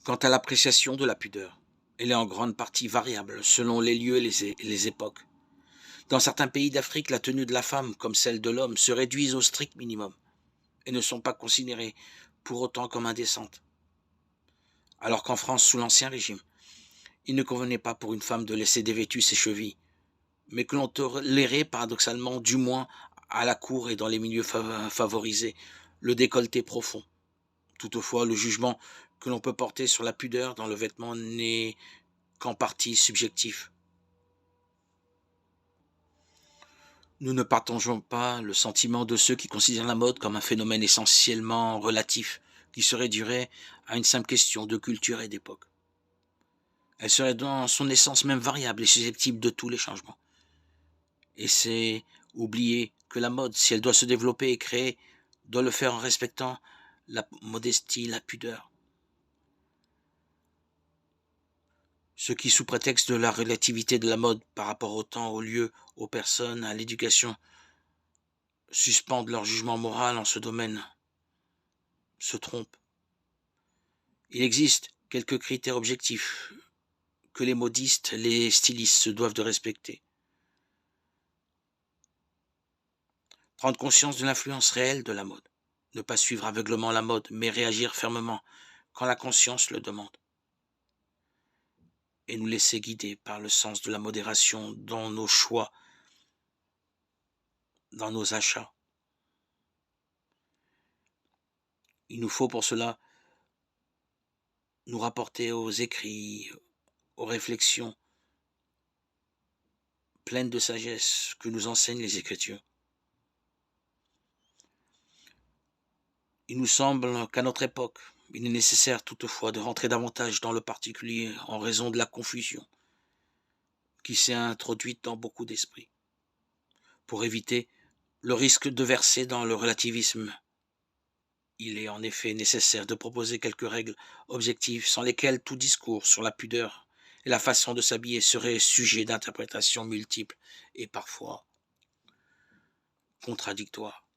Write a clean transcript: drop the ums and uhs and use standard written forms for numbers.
Quant à l'appréciation de la pudeur, elle est en grande partie variable selon les lieux et les époques. Dans certains pays d'Afrique, la tenue de la femme, comme celle de l'homme, se réduisent au strict minimum et ne sont pas considérées pour autant comme indécentes. Alors qu'en France, sous l'Ancien Régime, il ne convenait pas pour une femme de laisser dévêtues ses chevilles, mais que l'on tolérait paradoxalement, du moins à la cour et dans les milieux favorisés, le décolleté profond. Toutefois, le jugement que l'on peut porter sur la pudeur dans le vêtement n'est qu'en partie subjectif. Nous ne partageons pas le sentiment de ceux qui considèrent la mode comme un phénomène essentiellement relatif, qui se réduirait à une simple question de culture et d'époque. Elle serait dans son essence même variable et susceptible de tous les changements. Et c'est oublier que la mode, si elle doit se développer et créer, doit le faire en respectant la modestie, la pudeur. Ceux qui, sous prétexte de la relativité de la mode par rapport au temps, au lieu, aux personnes, à l'éducation, suspendent leur jugement moral en ce domaine, se trompent. Il existe quelques critères objectifs que les modistes, les stylistes se doivent de respecter. Prendre conscience de l'influence réelle de la mode. Ne pas suivre aveuglement la mode, mais réagir fermement quand la conscience le demande. Et nous laisser guider par le sens de la modération dans nos choix, dans nos achats. Il nous faut pour cela nous rapporter aux écrits, aux réflexions pleines de sagesse que nous enseignent les Écritures. Il nous semble qu'à notre époque, il est nécessaire toutefois de rentrer davantage dans le particulier en raison de la confusion qui s'est introduite dans beaucoup d'esprits, pour éviter le risque de verser dans le relativisme. Il est en effet nécessaire de proposer quelques règles objectives sans lesquelles tout discours sur la pudeur et la façon de s'habiller serait sujet d'interprétations multiples et parfois contradictoires.